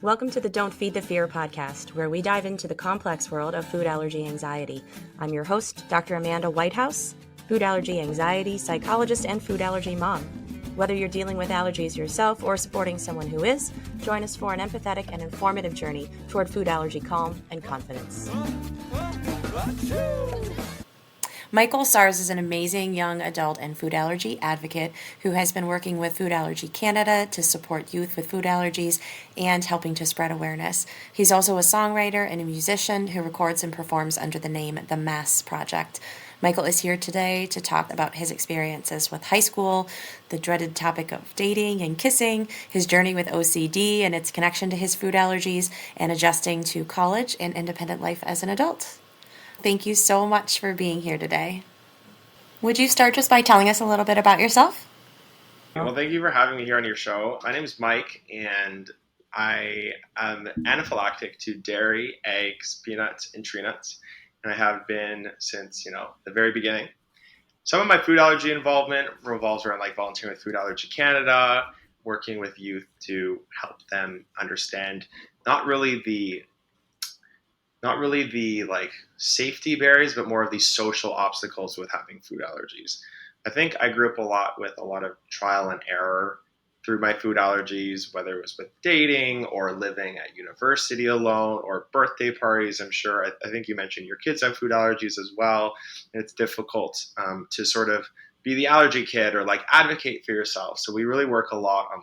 Welcome to the Don't Feed the Fear podcast, where we dive into the complex world of food allergy anxiety. I'm your host, Dr. Amanda Whitehouse, food allergy anxiety psychologist and food allergy mom. Whether you're dealing with allergies yourself or supporting someone who is, join us for an empathetic and informative journey toward food allergy calm and confidence. Michael Sars is an amazing young adult and food allergy advocate who has been working with Food Allergy Canada to support youth with food allergies and helping to spread awareness. He's also a songwriter and a musician who records and performs under the name The Mass Project. Michael is here today to talk about his experiences with high school, the dreaded topic of dating and kissing, his journey with OCD and its connection to his food allergies, and adjusting to college and independent life as an adult. Thank you so much for being here today. Would you start just by telling us a little bit about yourself? Well, thank you for having me here on your show. My name is Mike, and I am anaphylactic to dairy, eggs, peanuts, and tree nuts, and I have been since, the very beginning. Some of my food allergy involvement revolves around volunteering with Food Allergy Canada, working with youth to help them understand not really the safety barriers, but more of the social obstacles with having food allergies. I think I grew up with a lot of trial and error through my food allergies, whether it was with dating or living at university alone or birthday parties. I'm sure, I think you mentioned your kids have food allergies as well. It's difficult to sort of be the allergy kid or advocate for yourself. So we really work a lot on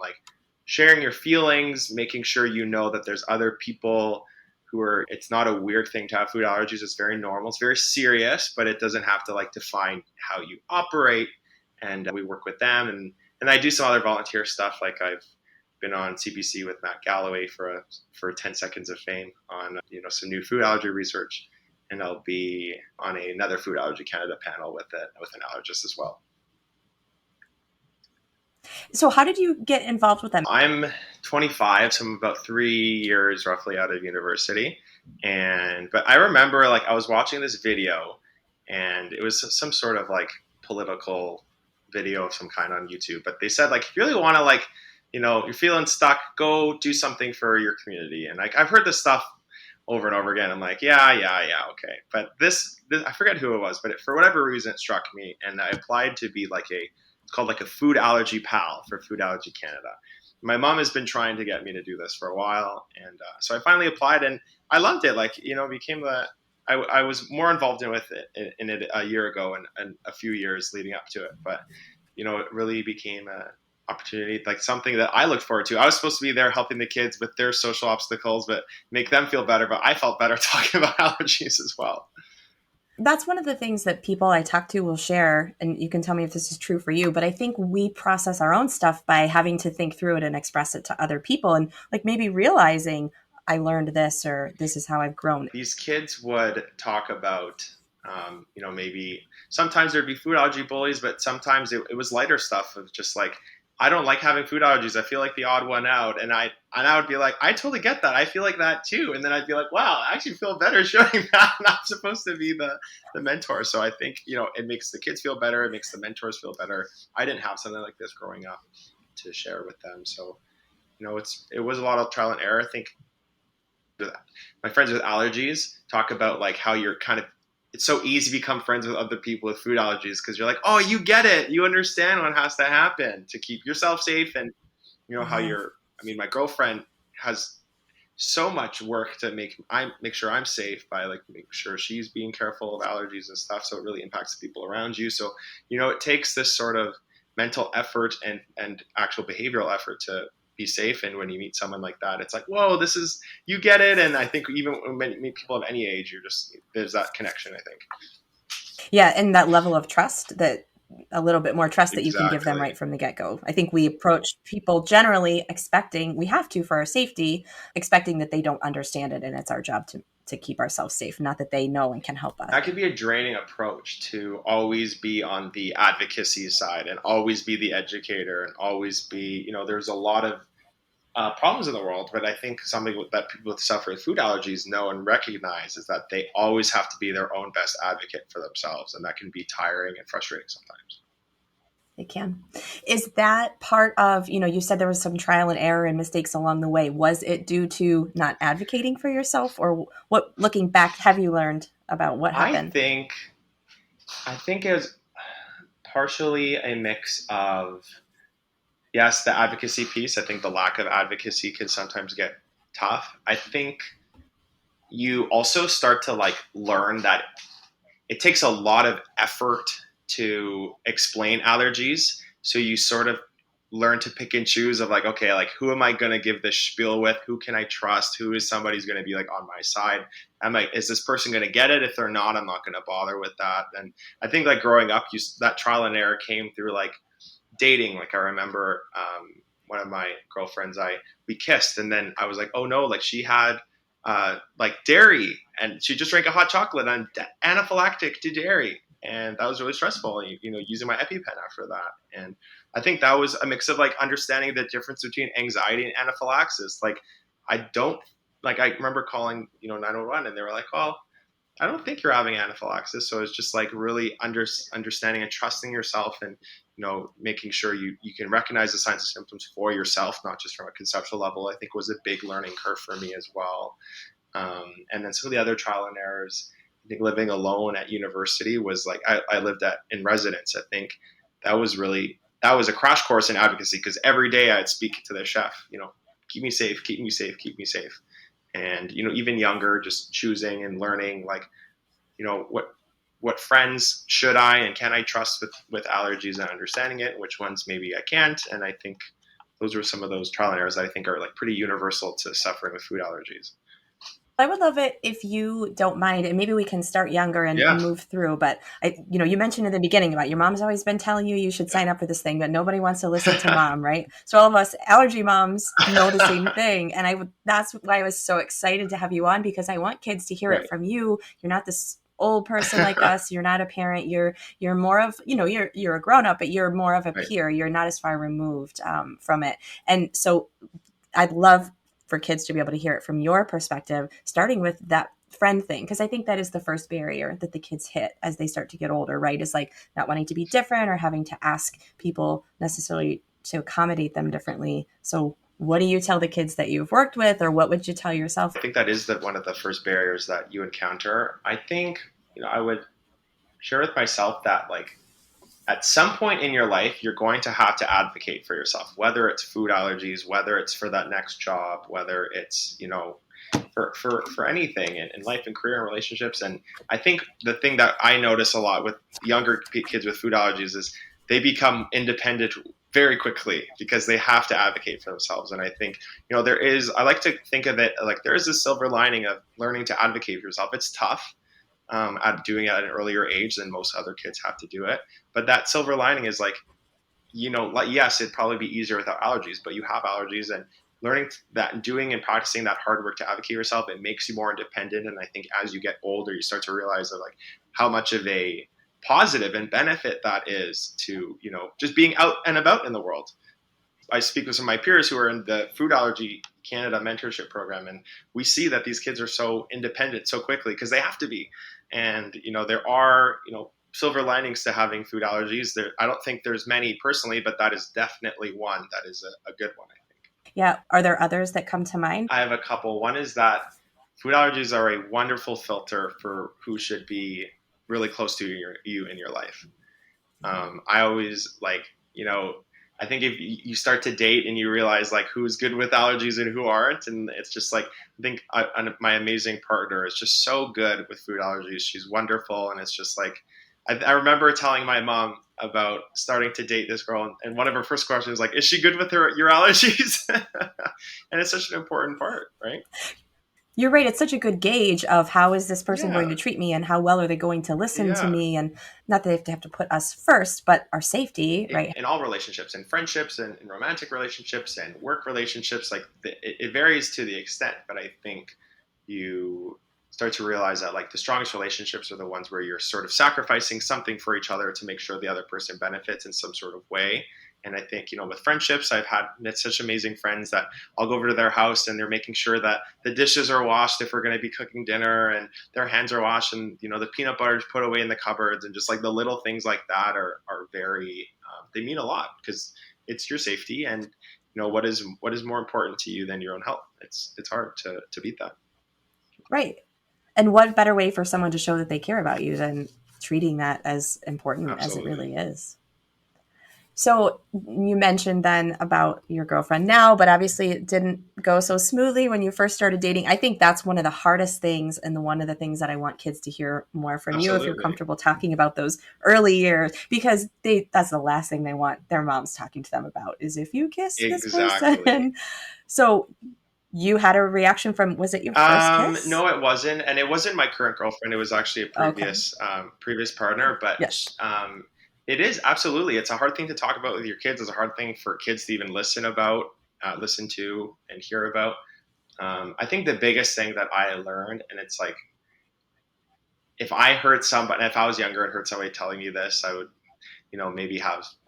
sharing your feelings, making sure that there's other people it's not a weird thing to have food allergies. It's very normal. It's very serious, but it doesn't have to define how you operate. And we work with them. And I do some other volunteer stuff. I've been on CBC with Matt Galloway for 10 Seconds of Fame on, some new food allergy research. And I'll be on another Food Allergy Canada panel with an allergist as well. So how did you get involved with them? I'm 25, so I'm about 3 years roughly out of university. But I remember I was watching this video, and it was some sort of political video of some kind on YouTube. But they said if you really want to you're feeling stuck, go do something for your community. And I've heard this stuff over and over again. I'm yeah, okay. But this I forget who it was, but for whatever reason it struck me, and I applied to be it's called a food allergy pal for Food Allergy Canada. My mom has been trying to get me to do this for a while. And so I finally applied, and I loved it. I was more involved in it a year ago and a few years leading up to it. But, it really became an opportunity, something that I looked forward to. I was supposed to be there helping the kids with their social obstacles, but make them feel better. But I felt better talking about allergies as well. That's one of the things that people I talk to will share, and you can tell me if this is true for you, but I think we process our own stuff by having to think through it and express it to other people, and maybe realizing I learned this, or this is how I've grown. These kids would talk about, maybe sometimes there'd be food allergy bullies, but sometimes it was lighter stuff of just I don't like having food allergies. I feel like the odd one out. And I would be I totally get that. I feel like that too. And then I'd be wow, I actually feel better showing that. I'm not supposed to be the mentor. So I think, it makes the kids feel better. It makes the mentors feel better. I didn't have something like this growing up to share with them. So, it was a lot of trial and error. I think my friends with allergies talk about how you're it's so easy to become friends with other people with food allergies because you're oh, you get it. You understand what has to happen to keep yourself safe. And, how my girlfriend has so much work to make sure I'm safe by making sure she's being careful of allergies and stuff. So it really impacts the people around you. So, it takes this sort of mental effort and actual behavioral effort to be safe. And when you meet someone like that, it's whoa, you get it. And I think even when you meet people of any age, there's that connection, I think. Yeah. And that level of trust, that a little bit more trust that you Exactly. can give them right from the get-go. I think we approach people generally expecting, we have to for our safety, expecting that they don't understand it. And it's our job to keep ourselves safe, not that they know and can help us. That could be a draining approach to always be on the advocacy side and always be the educator and always be, there's a lot of problems in the world, but I think something that people with suffering food allergies know and recognize is that they always have to be their own best advocate for themselves. And that can be tiring and frustrating sometimes. It can. Is that part of, you said there was some trial and error and mistakes along the way. Was it due to not advocating for yourself, or what, looking back, have you learned about what I happened? think I think it was partially a mix of, yes, the advocacy piece. I think the lack of advocacy can sometimes get tough. I think you also start to like learn that it takes a lot of effort to explain allergies. So you sort of learn to pick and choose of like, okay, like who am I going to give this spiel with? Who can I trust? Who is somebody who's going to be like on my side? I'm like, is this person going to get it? If they're not, I'm not going to bother with that. And I think like growing up, that trial and error came through like dating. Like I remember one of my girlfriends, we kissed, and then I was like, oh no, like she had like dairy, and she just drank a hot chocolate. And I'm anaphylactic to dairy, and that was really stressful. Using my EpiPen after that, and I think that was a mix of like understanding the difference between anxiety and anaphylaxis. Like I don't like I remember calling 911, and they were like, oh, I don't think you're having anaphylaxis. So it's just like really understanding and trusting yourself, and making sure you can recognize the signs and symptoms for yourself, not just from a conceptual level. I think was a big learning curve for me as well. And then some of the other trial and errors. I think living alone at university was like I lived in residence. I think that was a crash course in advocacy, because every day I'd speak to the chef. Keep me safe, keep me safe, keep me safe. And even younger, just choosing and learning like what friends should I and can I trust with allergies, and understanding it, which ones maybe I can't. And I think those were some of those trial and errors that I think are like pretty universal to suffering with food allergies. I would love it if you don't mind, and maybe we can start younger and Yeah, move through. But you mentioned in the beginning about your mom's always been telling you should sign up for this thing, but nobody wants to listen to mom, right? So all of us allergy moms know the same thing, and that's why I was so excited to have you on, because I want kids to hear it right. from you. You're not this old person like us. You're not a parent. You're more of you're a grown up, but you're more of a Right. peer. You're not as far removed from it, and so I'd love for kids to be able to hear it from your perspective, starting with that friend thing, because I think that is the first barrier that the kids hit as they start to get older, right? Is like not wanting to be different or having to ask people necessarily to accommodate them differently. So what do you tell the kids that you've worked with, or what would you tell yourself? I think that is one of the first barriers that you encounter. I think I would share with myself that like at some point in your life, you're going to have to advocate for yourself, whether it's food allergies, whether it's for that next job, whether it's, for anything in life and career and relationships. And I think the thing that I notice a lot with younger kids with food allergies is they become independent very quickly because they have to advocate for themselves. And I think, I like to think of it like there is a silver lining of learning to advocate for yourself. It's tough at doing it at an earlier age than most other kids have to do it. But that silver lining is like, like, yes, it'd probably be easier without allergies, but you have allergies, and learning that and doing and practicing that hard work to advocate yourself, it makes you more independent. And I think as you get older, you start to realize that like how much of a positive and benefit that is to, just being out and about in the world. I speak with some of my peers who are in the Food Allergy Canada mentorship program, and we see that these kids are so independent so quickly because they have to be. And there are silver linings to having food allergies. I don't think there's many personally, but that is definitely one that is a good one. I think. Yeah. Are there others that come to mind? I have a couple. One is that food allergies are a wonderful filter for who should be really close to you in your life. I always like, I think if you start to date and you realize like who's good with allergies and who aren't, and it's just like, I think my amazing partner is just so good with food allergies. She's wonderful. And it's just like, I remember telling my mom about starting to date this girl, and one of her first questions was like, is she good with your allergies? And it's such an important part, right? You're right. It's such a good gauge of how is this person going Yeah. to treat me, and how well are they going to listen to Yeah. me, and not that they have to put us first, but our safety, right? In all relationships, in friendships and in romantic relationships and work relationships, like it varies to the extent, but I think you start to realize that like the strongest relationships are the ones where you're sort of sacrificing something for each other to make sure the other person benefits in some sort of way. And I think, with friendships, I've had such amazing friends that I'll go over to their house and they're making sure that the dishes are washed if we're going to be cooking dinner, and their hands are washed, and, the peanut butter is put away in the cupboards, and just like the little things like that are very they mean a lot because it's your safety, and what is more important to you than your own health. It's hard to beat that. Right. And what better way for someone to show that they care about you than treating that as important as it Absolutely. really is? So you mentioned then about your girlfriend now, but obviously it didn't go so smoothly when you first started dating. I think that's one of the hardest things, and one of the things that I want kids to hear more from you, if you're Absolutely. comfortable talking about those early years, because that's the last thing they want their moms talking to them about, is if you kiss this Exactly. person. So you had a reaction from, was it your first kiss? No, it wasn't, and it wasn't my current girlfriend. It was actually a Okay. previous partner. But Yes. it is absolutely. It's a hard thing to talk about with your kids. It's a hard thing for kids to even listen to, and hear about. I think the biggest thing that I learned, and it's like, if I was younger and heard somebody telling me this, I would,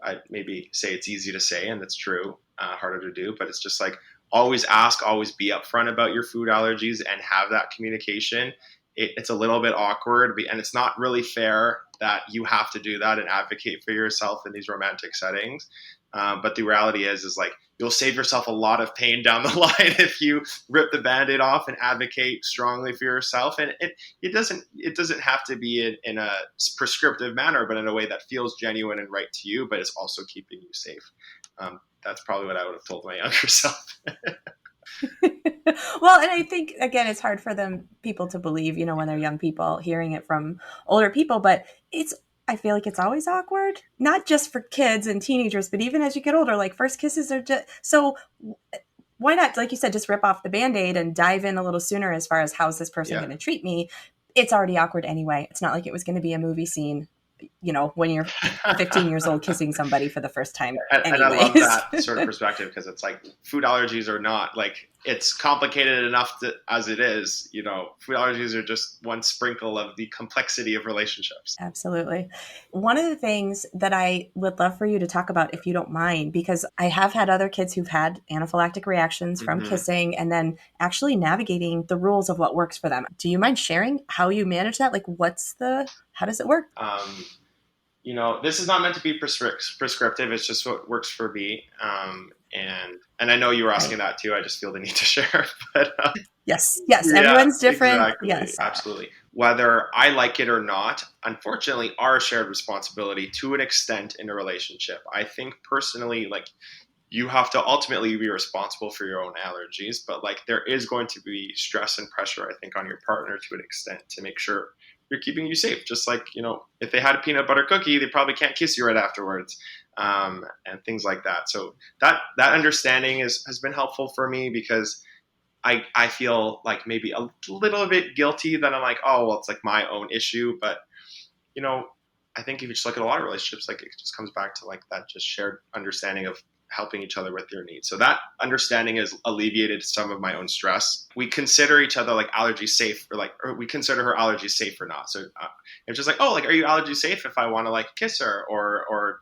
I maybe say it's easy to say, and it's true, harder to do, but it's just like, always ask, always be upfront about your food allergies and have that communication. It's a little bit awkward, and it's not really fair that you have to do that and advocate for yourself in these romantic settings. But the reality is like, you'll save yourself a lot of pain down the line if you rip the Band-Aid off and advocate strongly for yourself. And it doesn't have to be in a prescriptive manner, but in a way that feels genuine and right to you, but it's also keeping you safe. That's probably what I would have told my younger self. Well, and I think, again, it's hard for people to believe, when they're young people hearing it from older people, but I feel like it's always awkward, not just for kids and teenagers, but even as you get older, like first kisses are just, so why not, like you said, just rip off the Band-Aid and dive in a little sooner as far as how's this person going to treat me? It's already awkward anyway. It's not like it was going to be a movie scene, when you're 15 years old kissing somebody for the first time. And I love that sort of perspective, because it's like, food allergies are not like, it's complicated enough as it is. Food allergies are just one sprinkle of the complexity of relationships. Absolutely. One of the things that I would love for you to talk about, if you don't mind, because I have had other kids who've had anaphylactic reactions from kissing, and then actually navigating the rules of what works for them. Do you mind sharing how you manage that? Like, how does it work? This is not meant to be prescriptive. It's just what works for me. And I know you were asking that too. I just feel the need to share. But yes, everyone's different. Exactly, yes, absolutely. Whether I like it or not, unfortunately, are a shared responsibility to an extent in a relationship. I think personally, like, you have to ultimately be responsible for your own allergies, but like, there is going to be stress and pressure, I think, on your partner to an extent to make sure you're keeping you safe. Just like, if they had a peanut butter cookie, they probably can't kiss you right afterwards, and things like that. So that understanding has been helpful for me, because I feel like maybe a little bit guilty that I'm like, oh, well, it's like my own issue. But, I think if you just look at a lot of relationships, like, it just comes back to like that just shared understanding of helping each other with your needs. So that understanding has alleviated some of my own stress. We consider each other like allergy safe, or we consider her allergy safe or not. So it's just like, oh, like, are you allergy safe if I want to like kiss her, or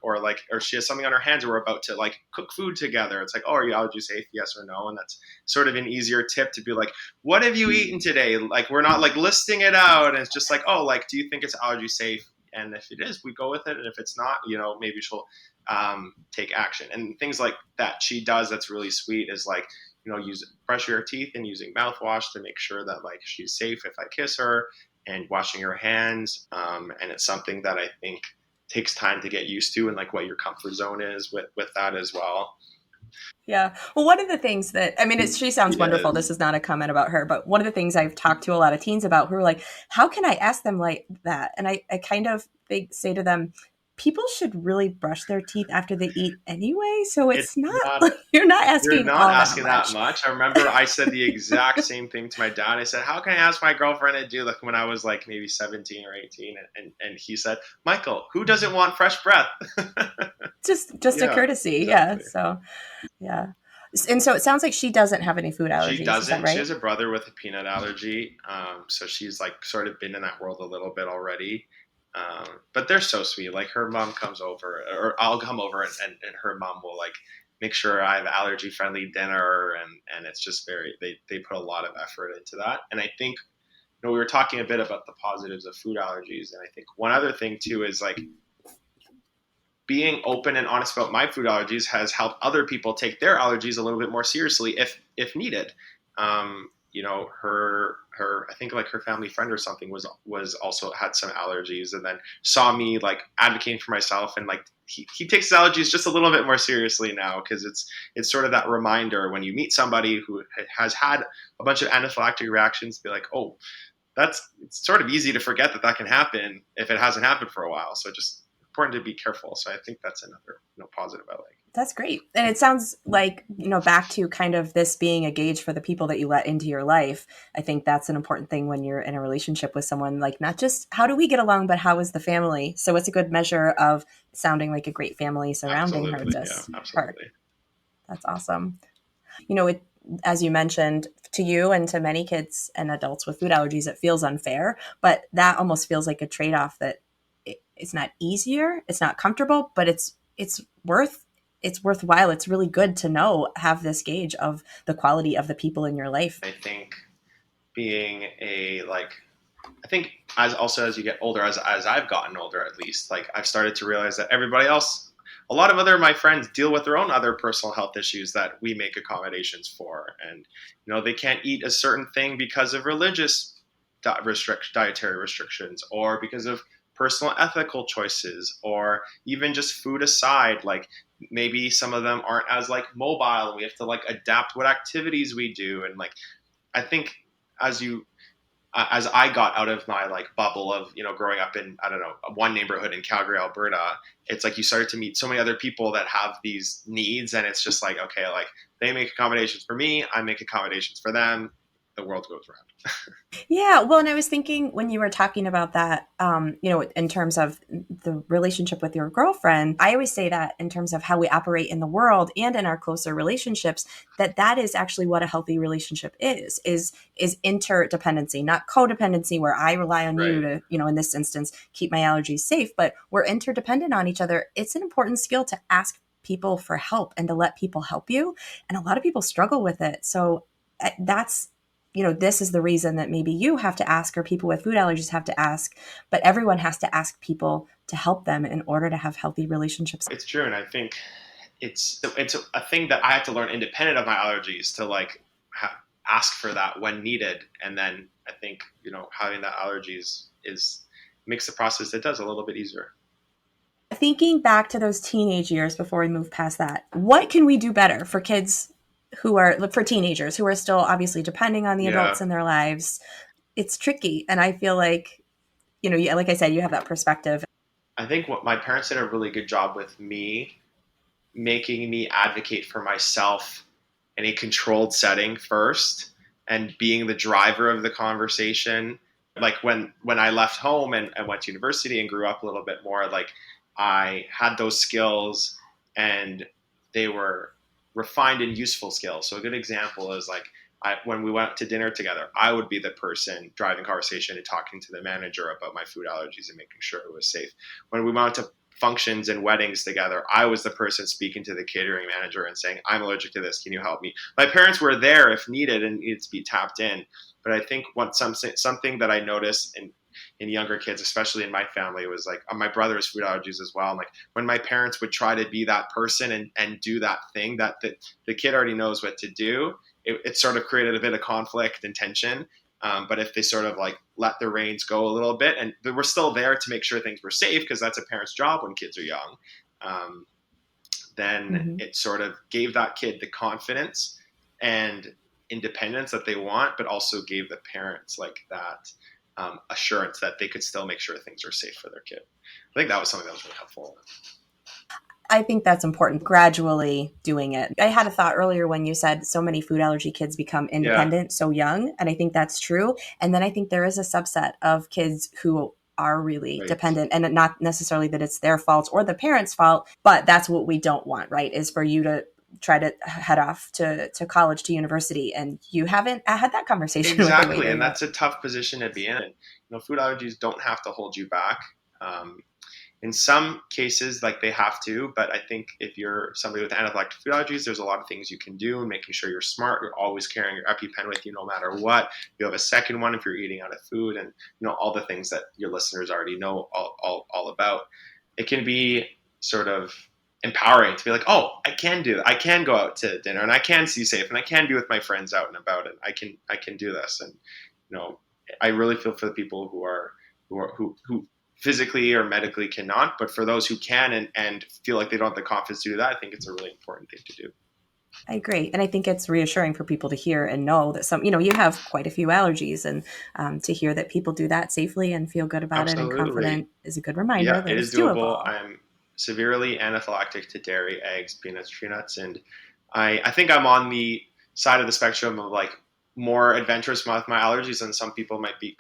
she has something on her hands, or we're about to like cook food together. It's like, oh, are you allergy safe? Yes or no? And that's sort of an easier tip to be like, what have you eaten today? Like, we're not like listing it out. And it's just like, oh, like, do you think it's allergy safe? And if it is, we go with it. And if it's not, maybe she'll take action. And things like that she does that's really sweet is like, brush your teeth and using mouthwash to make sure that like she's safe if I kiss her, and washing her hands. And it's something that I think takes time to get used to, and like what your comfort zone is with that as well. Yeah. Well, one of the things that, I mean, she sounds wonderful. This is not a comment about her, but one of the things I've talked to a lot of teens about who are like, how can I ask them like that? And I kind of say to them, people should really brush their teeth after they eat anyway. So it's not like, you're not asking that much. I remember I said the exact same thing to my dad. I said, how can I ask my girlfriend to do like when I was like maybe 17 or 18? And he said, Michael, who doesn't want fresh breath? just a courtesy. Exactly. Yeah. So, yeah. And so it sounds like she doesn't have any food allergies. She doesn't. Is that right? She has a brother with a peanut allergy. So she's like sort of been in that world a little bit already. But they're so sweet. Like, her mom comes over, or I'll come over, and her mom will like make sure I have allergy friendly dinner. And it's just they put a lot of effort into that. And I think, we were talking a bit about the positives of food allergies. And I think one other thing too is like, being open and honest about my food allergies has helped other people take their allergies a little bit more seriously if needed. Her I think like her family friend or something was also had some allergies, and then saw me like advocating for myself, and like he takes his allergies just a little bit more seriously now, because it's sort of that reminder when you meet somebody who has had a bunch of anaphylactic reactions, be like, oh, it's sort of easy to forget that can happen if it hasn't happened for a while. So just important to be careful. So I think that's another positive I like. That's great. And it sounds like, back to kind of this being a gauge for the people that you let into your life. I think that's an important thing when you're in a relationship with someone, like not just how do we get along, but how is the family? So it's a good measure of sounding like a great family surrounding her this part. That's awesome. As you mentioned, to you and to many kids and adults with food allergies, it feels unfair, but that almost feels like a trade-off that it's not easier, it's not comfortable, but it's worthwhile. It's really good to have this gauge of the quality of the people in your life. I think as you get older, as I've gotten older, at least, like I've started to realize that everybody else, a lot of my friends deal with their own other personal health issues that we make accommodations for. And, they can't eat a certain thing because of religious dietary restrictions, or because of personal ethical choices, or even just food aside, like maybe some of them aren't as like mobile, and we have to like adapt what activities we do. And like, I think as I got out of my like bubble of, growing up in, I don't know, one neighborhood in Calgary, Alberta, it's like you started to meet so many other people that have these needs, and it's just like, okay, like they make accommodations for me, I make accommodations for them, the world goes round. Yeah. Well, and I was thinking when you were talking about that, in terms of the relationship with your girlfriend, I always say that in terms of how we operate in the world and in our closer relationships, that is actually what a healthy relationship is interdependency, not codependency, where I rely on you to, in this instance, keep my allergies safe, but we're interdependent on each other. It's an important skill to ask people for help and to let people help you. And a lot of people struggle with it. So that's, this is the reason that maybe you have to ask, or people with food allergies have to ask, but everyone has to ask people to help them in order to have healthy relationships. It's true. And I think it's a thing that I had to learn independent of my allergies, to like ask for that when needed. And then I think, having that allergies makes the process, it does a little bit easier. Thinking back to those teenage years before we move past that, what can we do better for teenagers who are still obviously depending on the adults in their lives? It's tricky. And I feel like, like I said, you have that perspective. I think what my parents did a really good job with me, making me advocate for myself in a controlled setting first, and being the driver of the conversation. Like when I left home and went to university and grew up a little bit more, like I had those skills, and they were refined and useful skills. So a good example is like when we went to dinner together, I would be the person driving conversation and talking to the manager about my food allergies and making sure it was safe. When we went to functions and weddings together, I was the person speaking to the catering manager and saying, I'm allergic to this, can you help me? My parents were there if needed and needed to be tapped in. But I think something that I noticed in younger kids, especially in my family, was like my brother's food allergies as well. And like when my parents would try to be that person and do that thing that the kid already knows what to do, it sort of created a bit of conflict and tension. But if they sort of like let the reins go a little bit, and they were still there to make sure things were safe, because that's a parent's job when kids are young, then it sort of gave that kid the confidence and independence that they want, but also gave the parents like that assurance that they could still make sure things are safe for their kid. I think that was something that was really helpful. I think that's important, gradually doing it. I had a thought earlier when you said so many food allergy kids become independent so young, and I think that's true. And then I think there is a subset of kids who are really dependent, and not necessarily that it's their fault or the parents' fault, but that's what we don't want, right? Is for you to try to head off to college, to university, and you haven't had that conversation. Exactly, and that's a tough position to be in. Food allergies don't have to hold you back. In some cases, like they have to, but I think if you're somebody with anaphylactic food allergies, there's a lot of things you can do, making sure you're smart. You're always carrying your EpiPen with you no matter what. You have a second one if you're eating out of food, and all the things that your listeners already know all about. It can be sort of empowering to be like, oh, I can do it. I can go out to dinner and I can see safe and I can be with my friends out and about and I can do this. And, you know, I really feel for the people who physically or medically cannot, but for those who can and feel like they don't have the confidence to do that, I think it's a really important thing to do. I agree. And I think it's reassuring for people to hear and know that you have quite a few allergies, and to hear that people do that safely and feel good about it and Absolutely. confident is a good reminder Yeah, that it it's is doable. doable. I'm severely anaphylactic to dairy, eggs, peanuts, tree nuts, and I think I'm on the side of the spectrum of like more adventurous with my allergies than some people might be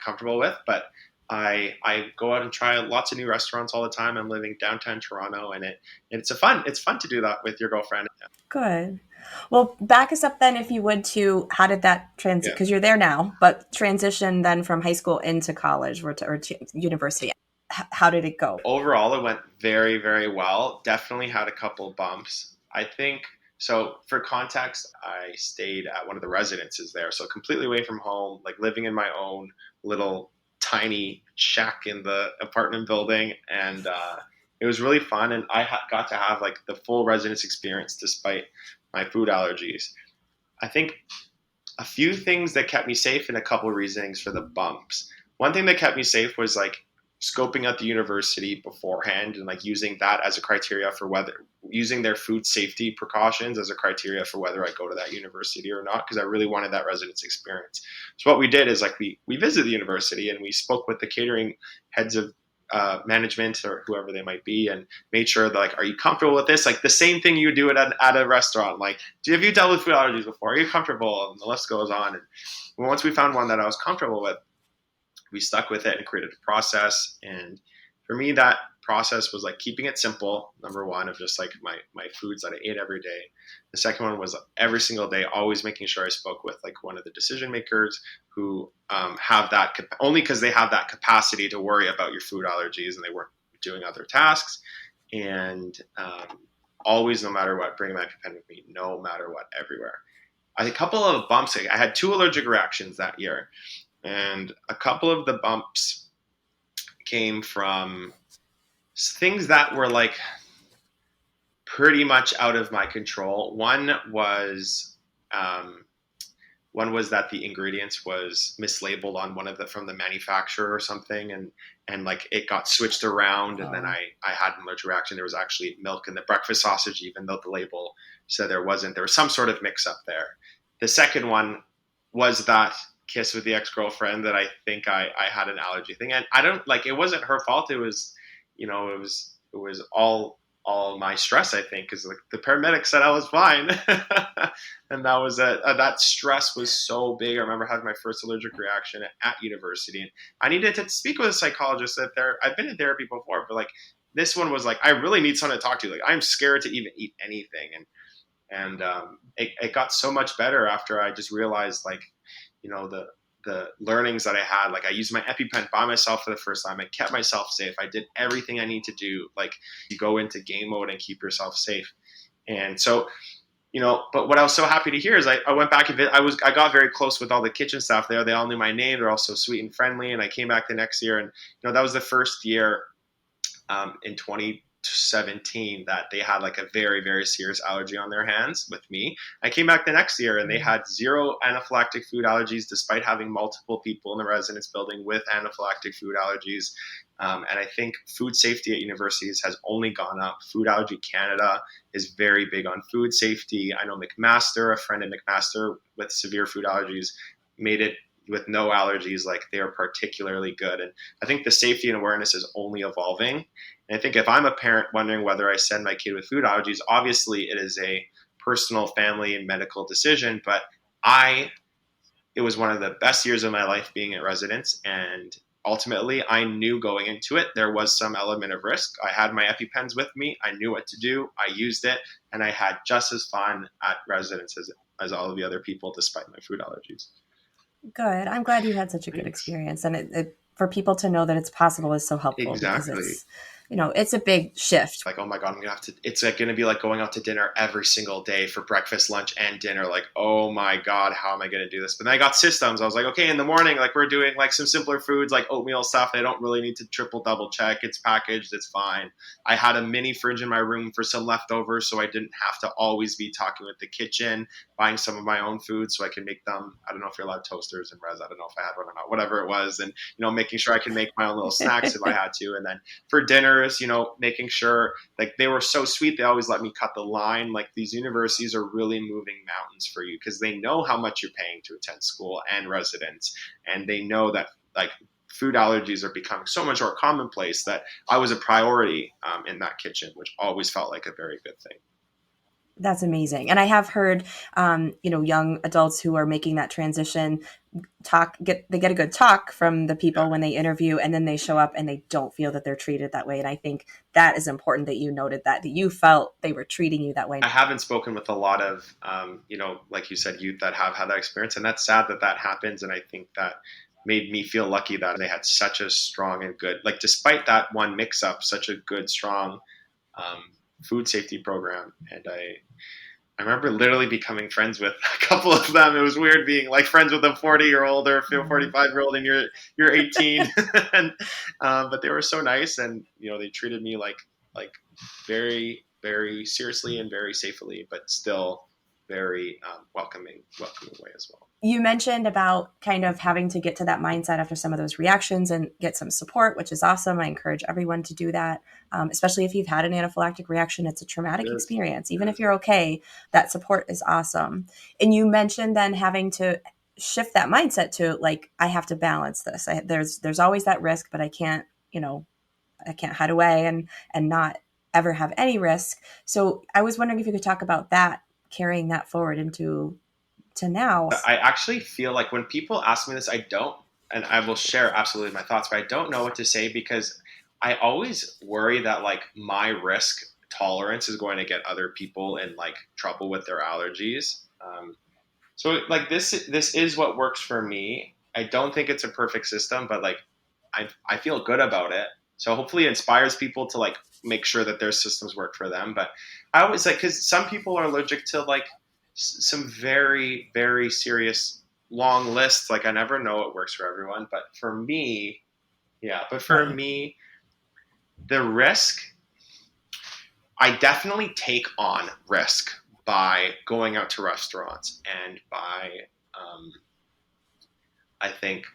comfortable with. But I go out and try lots of new restaurants all the time. I'm living downtown Toronto, and it's fun to do that with your girlfriend. Good. Well, back us up then, if you would, to how did that transit? Yeah. Because you're there now, but transition then from high school into college or to university. How did it go? Overall, it went very, very well. Definitely had a couple bumps. I think so. For context, I stayed at one of the residences there, so completely away from home, like living in my own little tiny shack in the apartment building, and it was really fun. And got to have like the full residence experience despite my food allergies. I think a few things that kept me safe and a couple of reasons for the bumps. One thing that kept me safe was like scoping out the university beforehand and like using that as a criteria for whether using their food safety precautions as a criteria for whether I go to that university or not, because I really wanted that residence experience. So what we did is like we visited the university and we spoke with the catering heads of management or whoever they might be, and made sure that like, are you comfortable with this? Like the same thing you do at a restaurant. Like, have you dealt with food allergies before? Are you comfortable? And the list goes on. And once we found one that I was comfortable with, we stuck with it and created a process. And for me, that process was like keeping it simple. Number one, of just like my foods that I ate every day. The second one was every single day, always making sure I spoke with like one of the decision makers who have that only because they have that capacity to worry about your food allergies and they weren't doing other tasks. And always, no matter what, bring my EpiPen with me, no matter what, everywhere. A couple of bumps. I had 2 allergic reactions that year. And a couple of the bumps came from things that were like pretty much out of my control. One was that the ingredients was mislabeled on one of the from the manufacturer or something, and like it got switched around, and then I had an allergic reaction. There was actually milk in the breakfast sausage, even though the label said there wasn't. There was some sort of mix up there. The second one was that kiss with the ex-girlfriend that I think I had an allergy thing, and I don't like, it wasn't her fault. It was, you know, it was all my stress, I think, because like the paramedic said I was fine. And that was that stress was so big. I remember having my first allergic reaction at university, and I needed to speak with a psychologist. I've been in therapy before, but like this one was like, I really need someone to talk to. Like I'm scared to even eat anything, and it got so much better after I just realized, like, you know, the learnings that I had. Like I used my EpiPen by myself for the first time. I kept myself safe. I did everything I need to do. Like you go into game mode and keep yourself safe. And so, you know, but what I was so happy to hear is I went back and I got very close with all the kitchen staff there. They all knew my name. They're all so sweet and friendly. And I came back the next year, and, you know, that was the first year in 2017 that they had like a very, very serious allergy on their hands with me. I came back the next year and they had 0 anaphylactic food allergies, despite having multiple people in the residence building with anaphylactic food allergies. And I think food safety at universities has only gone up. Food Allergy Canada is very big on food safety. I know McMaster, a friend at McMaster with severe food allergies, made it with no allergies. Like they are particularly good. And I think the safety and awareness is only evolving. And I think if I'm a parent wondering whether I send my kid with food allergies, obviously it is a personal, family, and medical decision. But it was one of the best years of my life being at residence. And ultimately, I knew going into it, there was some element of risk. I had my EpiPens with me. I knew what to do. I used it. And I had just as fun at residence as all of the other people, despite my food allergies. Good. I'm glad you had such a good experience. And it for people to know that it's possible is so helpful. Exactly. Because it's a big shift. Like, oh my God, it's like going to be like going out to dinner every single day for breakfast, lunch, and dinner. Like, oh my God, how am I going to do this? But then I got systems. I was like, okay, in the morning, like we're doing like some simpler foods, like oatmeal stuff. I don't really need to triple double check. It's packaged. It's fine. I had a mini fridge in my room for some leftovers, so I didn't have to always be talking with the kitchen, buying some of my own food so I can make them. I don't know if you're allowed toasters and res. I don't know if I had one or not, whatever it was. And, making sure I can make my own little snacks if I had to. And then for dinners, making sure, like, they were so sweet. They always let me cut the line. Like, these universities are really moving mountains for you because they know how much you're paying to attend school and residence. And they know that, like, food allergies are becoming so much more commonplace that I was a priority in that kitchen, which always felt like a very good thing. That's amazing. And I have heard, young adults who are making that transition get a good talk from the people when they interview, and then they show up and they don't feel that they're treated that way. And I think that is important that you noted that you felt they were treating you that way. I haven't spoken with a lot of, like you said, youth that have had that experience. And that's sad that happens. And I think that made me feel lucky that they had such a strong and good, like, despite that one mix up, such a good, strong food safety program. And I remember literally becoming friends with a couple of them. It was weird being like friends with a 40-year-old or a 45-year-old and you're 18. And, but they were so nice, and they treated me like very, very seriously and very safely, but still very welcoming way as well. You mentioned about kind of having to get to that mindset after some of those reactions and get some support, which is awesome. I encourage everyone to do that, especially if you've had an anaphylactic reaction. It's a traumatic experience. Even if you're okay, that support is awesome. And you mentioned then having to shift that mindset to, like, I have to balance this. There's always that risk, but I can't hide away and not ever have any risk. So I was wondering if you could talk about that, carrying that forward into to now. I actually feel like when people ask me this, I don't, and I will share absolutely my thoughts, but I don't know what to say because I always worry that, like, my risk tolerance is going to get other people in, like, trouble with their allergies. So, like, this is what works for me. I don't think it's a perfect system, but, like, I feel good about it. So hopefully it inspires people to, like, make sure that their systems work for them. But I always, like, because some people are allergic to, like, some very, very serious long lists. Like, I never know what works for everyone, but for me, me, the risk, I definitely take on risk by going out to restaurants and by, I think,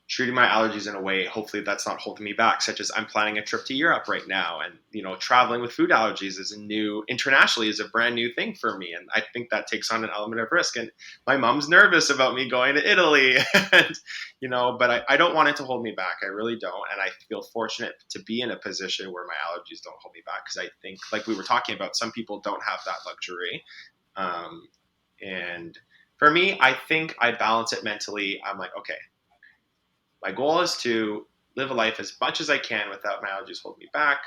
treating my allergies in a way, hopefully that's not holding me back, such as I'm planning a trip to Europe right now. And, traveling with food allergies internationally is a brand new thing for me. And I think that takes on an element of risk. And my mom's nervous about me going to Italy, and, but I don't want it to hold me back. I really don't. And I feel fortunate to be in a position where my allergies don't hold me back. Because I think, like we were talking about, some people don't have that luxury. And for me, I think I balance it mentally. I'm like, okay, my goal is to live a life as much as I can without my allergies holding me back.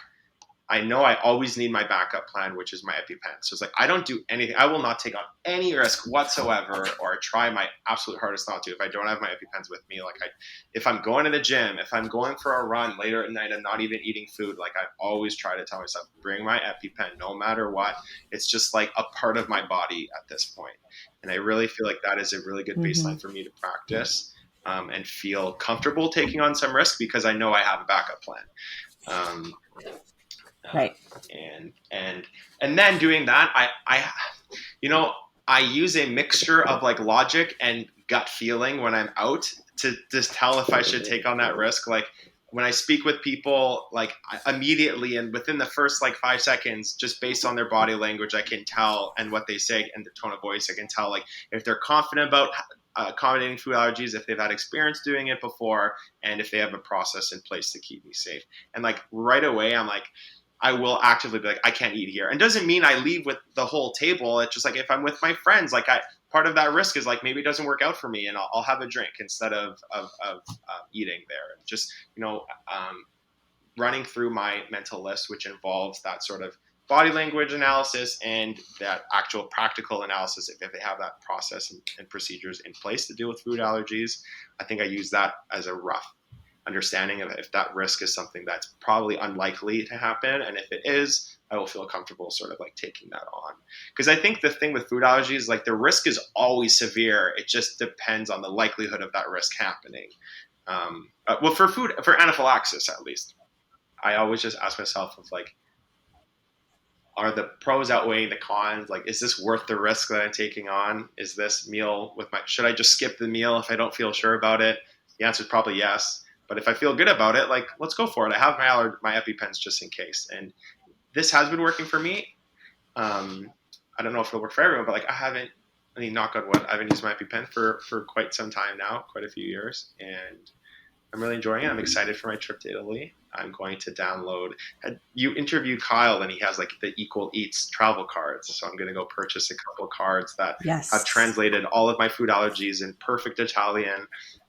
I know I always need my backup plan, which is my EpiPen. So it's like, I don't do anything. I will not take on any risk whatsoever, or try my absolute hardest not to if I don't have my EpiPens with me. Like, if I'm going to the gym, if I'm going for a run later at night and not even eating food, like, I always try to tell myself, bring my EpiPen no matter what. It's just like a part of my body at this point. And I really feel like that is a really good baseline for me to practice. And feel comfortable taking on some risk because I know I have a backup plan. Right. And then doing that, I use a mixture of, like, logic and gut feeling when I'm out to just tell if I should take on that risk. Like, when I speak with people, like, immediately and within the first, like, 5 seconds, just based on their body language, I can tell, and what they say and their tone of voice, I can tell, like, if they're confident about accommodating food allergies, if they've had experience doing it before, and if they have a process in place to keep me safe. And, like, right away, I'm like, I will actively be like, I can't eat here. And doesn't mean I leave with the whole table. It's just like, if I'm with my friends, like, part of that risk is, like, maybe it doesn't work out for me, and I'll have a drink instead of eating there. And just, running through my mental list, which involves that sort of body language analysis and that actual practical analysis, if they have that process and procedures in place to deal with food allergies. I think I use that as a rough understanding of if that risk is something that's probably unlikely to happen. And if it is, I will feel comfortable sort of like taking that on. Because I think the thing with food allergies, like the risk is always severe. It just depends on the likelihood of that risk happening. Well, for anaphylaxis, at least, I always just ask myself of like, are the pros outweighing the cons? Like, is this worth the risk that I'm taking on? Is this meal should I just skip the meal if I don't feel sure about it? The answer is probably yes. But if I feel good about it, like, let's go for it. I have my EpiPens just in case. And this has been working for me. I don't know if it'll work for everyone, but like knock on wood, I haven't used my EpiPen for quite some time now, quite a few years. And I'm really enjoying it. I'm excited for my trip to Italy. I'm going to download. You interviewed Kyle, and he has like the Equal Eats travel cards. So I'm going to go purchase a couple of cards that have translated all of my food allergies in perfect Italian,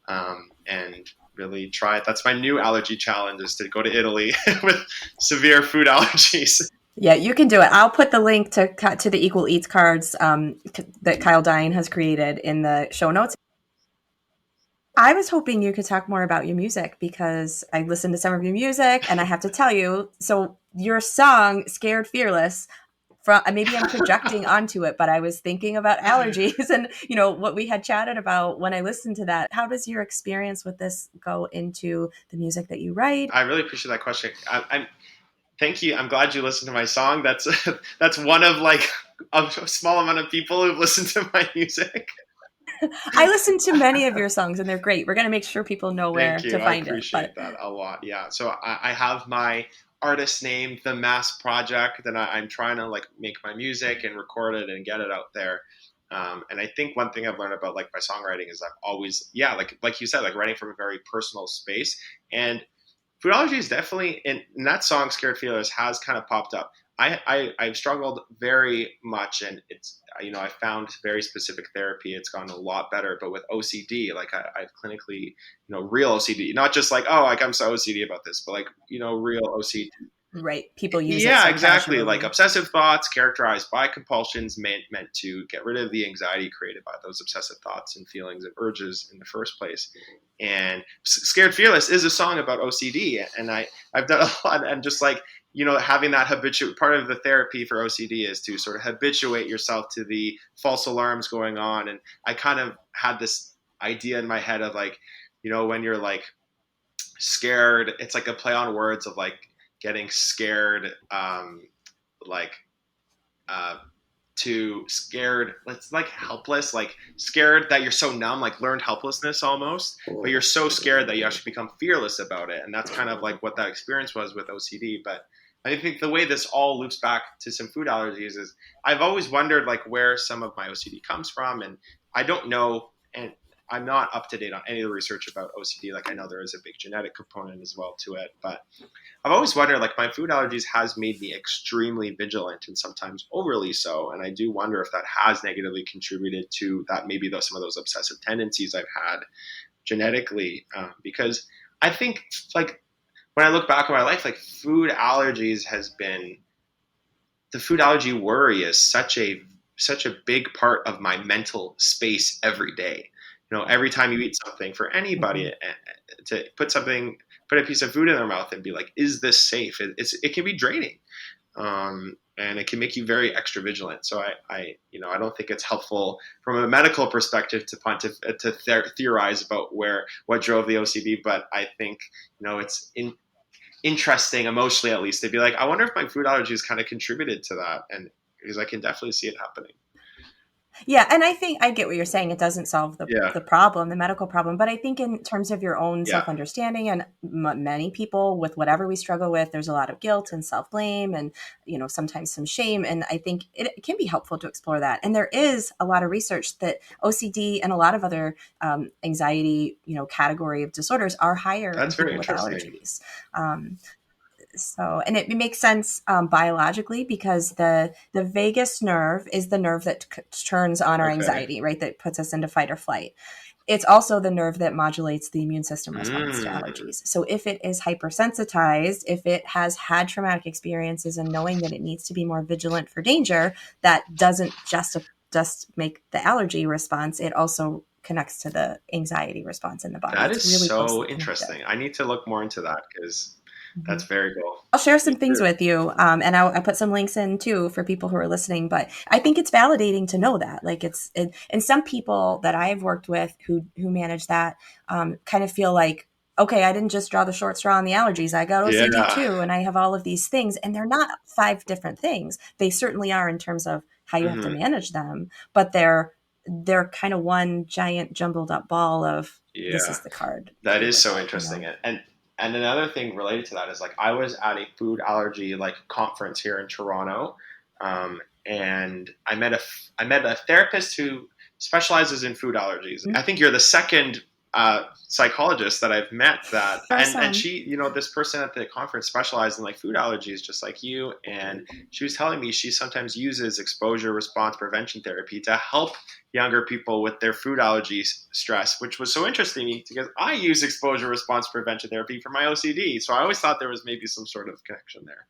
and really try it. That's my new allergy challenge, is to go to Italy with severe food allergies. Yeah, you can do it. I'll put the link to the Equal Eats cards that Kyle Dine has created in the show notes. I was hoping you could talk more about your music, because I listened to some of your music, and I have to tell you, so your song Scared Fearless, maybe I'm projecting onto it, but I was thinking about allergies and, what we had chatted about when I listened to that. How does your experience with this go into the music that you write? I really appreciate that question. Thank you. I'm glad you listened to my song. That's one of like a small amount of people who've listened to my music. I listen to many of your songs, and they're great. We're going to make sure people know where to find it. I appreciate that a lot. Yeah. So I have my artist name, The Mass Project, and I'm trying to like make my music and record it and get it out there. And I think one thing I've learned about like my songwriting is I've always, like you said, like writing from a very personal space. And food allergy is definitely in that song, Scared Fearless, has kind of popped up. I've struggled very much, and it's, I found very specific therapy. It's gotten a lot better, but with OCD, like I've clinically, real OCD, not just like, oh, like I'm so OCD about this, but like, real OCD. Right. People use it. Yeah, exactly. Casually. Like obsessive thoughts characterized by compulsions meant to get rid of the anxiety created by those obsessive thoughts and feelings and urges in the first place. And Scared Fearless is a song about OCD. And I've done a lot, and just like, having that part of the therapy for OCD is to sort of habituate yourself to the false alarms going on. And I kind of had this idea in my head of like, when you're like scared, it's like a play on words of like getting scared, to scared, it's like helpless, like scared that you're so numb, like learned helplessness almost, but you're so scared that you actually become fearless about it. And that's kind of like what that experience was with OCD. But I think the way this all loops back to some food allergies is I've always wondered like where some of my OCD comes from. And I don't know, and I'm not up to date on any of the research about OCD. Like I know there is a big genetic component as well to it, but I've always wondered, like my food allergies has made me extremely vigilant and sometimes overly so. And I do wonder if that has negatively contributed to that, maybe some of those obsessive tendencies I've had genetically, because I think like when I look back on my life, like food allergies the food allergy worry is such a big part of my mental space every day. Every time you eat something, for anybody to put a piece of food in their mouth and be like, is this safe? It can be draining. And it can make you very extra vigilant. So I don't think it's helpful from a medical perspective to theorize about what drove the OCD. But I think, it's interesting emotionally, at least, to be like, I wonder if my food allergies kind of contributed to that. And because I can definitely see it happening. Yeah. And I think I get what you're saying. It doesn't solve the problem, the medical problem. But I think in terms of your own self-understanding, and many people with whatever we struggle with, there's a lot of guilt and self-blame and, sometimes some shame. And I think it can be helpful to explore that. And there is a lot of research that OCD and a lot of other anxiety, category of disorders are higher in people with allergies. And it makes sense biologically, because the vagus nerve is the nerve that turns on our anxiety, right? That puts us into fight or flight. It's also the nerve that modulates the immune system response to allergies. So if it is hypersensitized, if it has had traumatic experiences and knowing that it needs to be more vigilant for danger, that doesn't just make the allergy response. It also connects to the anxiety response in the body. That It's is really so closely connected. interesting. I need to look more into that because Mhm. that's very cool. I'll share Me some things too. with you, and I put some links in too for people who are listening. But I think it's validating to know that, like, and some people that I've worked with who manage that kind of feel like, okay, I didn't just draw the short straw on the allergies. I got OCD Yeah. too, and I have all of these things, and they're not five different things. They certainly are in terms of how you have to Hmm. manage them, but they're kind of one giant jumbled up ball of this Yeah. is the card that That you is would so get, interesting. And another thing related to that is like I was at a food allergy like conference here in Toronto, and I met a therapist who specializes in food allergies. I think you're the second psychologist that I've met that, and Awesome. she, this person at the conference specialized in like food allergies, just like you. And she was telling me she sometimes uses exposure response prevention therapy to help younger people with their food allergy stress, which was so interesting to me because I use exposure response prevention therapy for my OCD. So I always thought there was maybe some sort of connection there.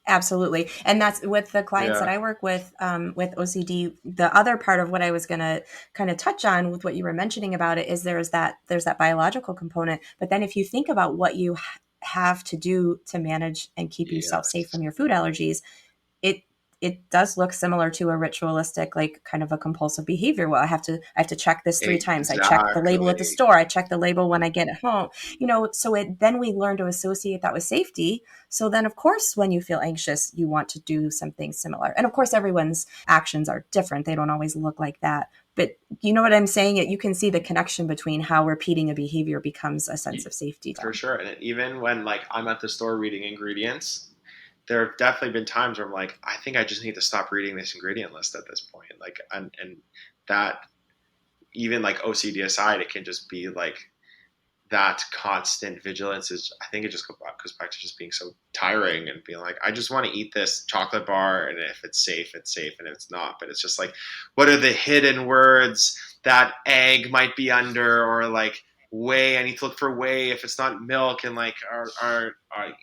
Absolutely. And that's with the clients that Yeah. I work with OCD. The other part of what I was going to kind of touch on with what you were mentioning about it is there's that biological component. But then if you think about what you have to do to manage and keep yourself safe Yes. from your food allergies, it it does look similar to a ritualistic, like kind of a compulsive behavior. Well, I have to check this 3 times. I check the label at the Exactly. store. I check the label when I get it home. So then we learn to associate that with safety. So then, of course, when you feel anxious, you want to do something similar. And of course, everyone's actions are different. They don't always look like that. But you know what I'm saying? You can see the connection between how repeating a behavior becomes a sense of safety For then. sure. And even when like I'm at the store reading ingredients, there have definitely been times where I'm like, I think I just need to stop reading this ingredient list at this point. Like, and that, even like OCD aside, it can just be like that constant vigilance is, I think it just goes back to just being so tiring and being like, I just want to eat this chocolate bar. And if it's safe, it's safe. And if it's not, but it's just like, what are the hidden words that egg might be under, or like whey, I need to look for whey if it's not milk, and like, it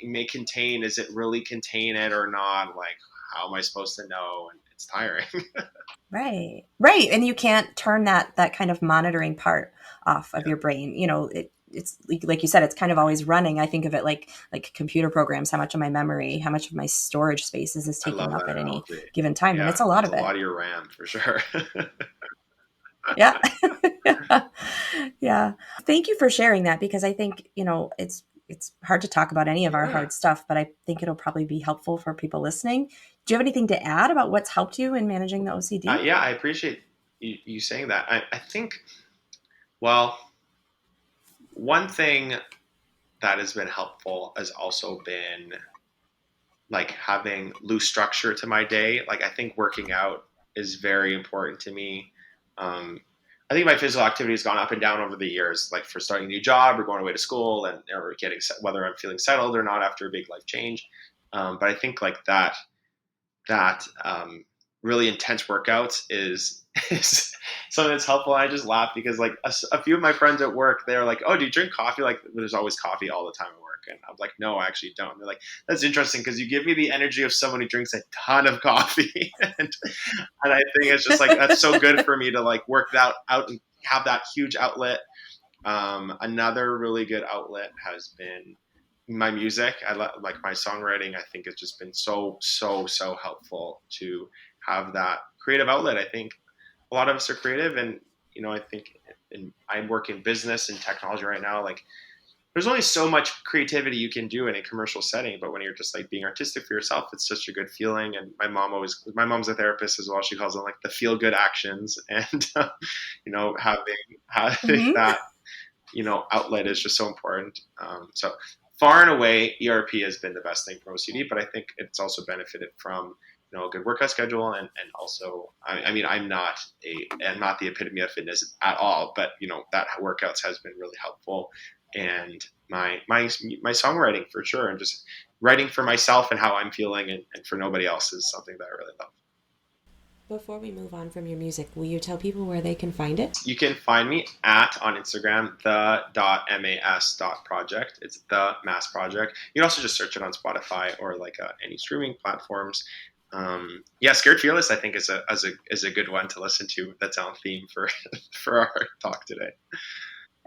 may contain, is it really contain it or not? Like, how am I supposed to know? And it's tiring. Right. Right. And you can't turn that kind of monitoring part off of Yeah, your brain. It's like you said, it's kind of always running. I think of it like computer programs, how much of my memory, how much of my storage space is this I love taking up that at any analogy. given time. And Yeah, it's a lot it's a of it. lot of your RAM for sure. Yeah. Yeah. Thank you for sharing that because I think, it's hard to talk about any of our Yeah. hard stuff, but I think it'll probably be helpful for people listening. Do you have anything to add about what's helped you in managing the OCD? Yeah, I appreciate you saying that. I think, well, one thing that has been helpful has also been like having loose structure to my day. Like, I think working out is very important to me. Um, I think my physical activity has gone up and down over the years, like for starting a new job or going away to school, and or getting whether I'm feeling settled or not after a big life change. But I think like that really intense workouts is something that's helpful. I just laugh because like a few of my friends at work, they're like, "Oh, do you drink coffee?" Like, there's always coffee all the time at work, and I'm like, "No, I actually don't." And they're like, "That's interesting because you give me the energy of someone who drinks a ton of coffee," and I think it's just like that's so good for me to like work that out and have that huge outlet. Another really good outlet has been my music. Like my songwriting. I think it's just been so helpful to have that creative outlet. I think a lot of us are creative, and I think I work in business and technology right now. Like, there's only so much creativity you can do in a commercial setting, but when you're just like being artistic for yourself, it's such a good feeling. And my mom's a therapist as well. She calls them like the feel good actions, and having Hmm. that outlet is just so important. So far and away, ERP has been the best thing for OCD, but I think it's also benefited from a good workout schedule, and also I mean I'm not the epitome of fitness at all, but that workouts has been really helpful, and my songwriting for sure, and just writing for myself and how I'm feeling, and for nobody else is something that I really love. Before we move on from your music, will you tell people where they can find it? You can find me on Instagram, the.mas.project. It's the Mass Project. You can also just search it on Spotify or like any streaming platforms. Yeah, Scared Fearless, I think is a good one to listen to. That's on theme for for our talk today.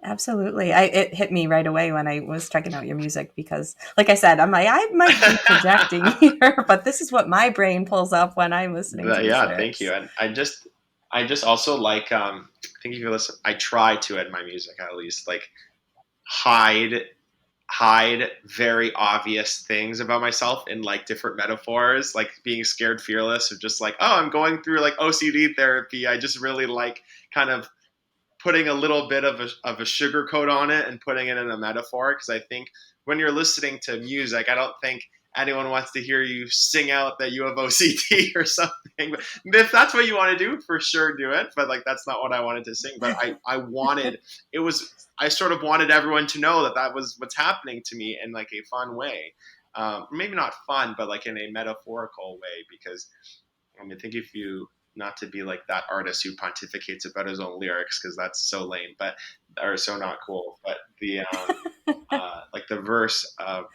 Absolutely. It hit me right away when I was checking out your music because, like I said, I'm like, I might be projecting here, but this is what my brain pulls up when I'm listening to these Yeah, thank you. lyrics. And I just also like, I think if you listen, I try to in my music at least like hide very obvious things about myself in like different metaphors, like being scared fearless, or just like, oh, I'm going through like OCD therapy. I just really like kind of putting a little bit of a sugar coat on it and putting it in a metaphor, because I think when you're listening to music, I don't think anyone wants to hear you sing out that you have OCD or something. But if that's what you want to do, for sure do it. But like that's not what I wanted to sing. But I wanted, it was, I sort of wanted everyone to know that that was what's happening to me in like a fun way. Maybe not fun, but like in a metaphorical way, because I think if you, not to be like that artist who pontificates about his own lyrics, because that's so lame, but or so not cool. But the like the verse of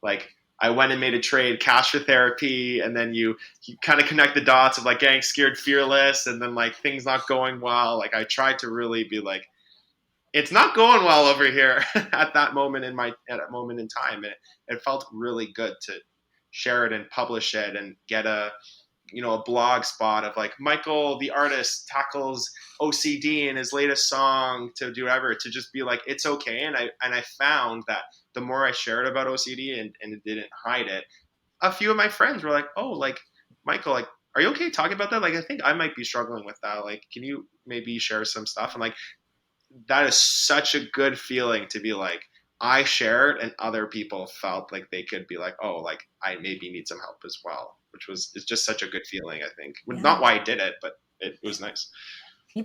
like, I went and made a trade, cash for therapy, and then you kind of connect the dots of like getting scared fearless, and then like things not going well. Like I tried to really be like, it's not going well over here at that moment at a moment in time. It felt really good to share it and publish it and get a blog spot of like Michael the artist tackles OCD in his latest song, to do whatever, to just be like, it's okay. And I found that the more I shared about OCD and didn't hide it, a few of my friends were like, oh, like Michael, like, are you okay talking about that? Like, I think I might be struggling with that. Like, can you maybe share some stuff? And like, that is such a good feeling to be like, I shared and other people felt like they could be like, oh, like I maybe need some help as well, which was, it's just such a good feeling, I think. Yeah. Not why I did it, but it was nice.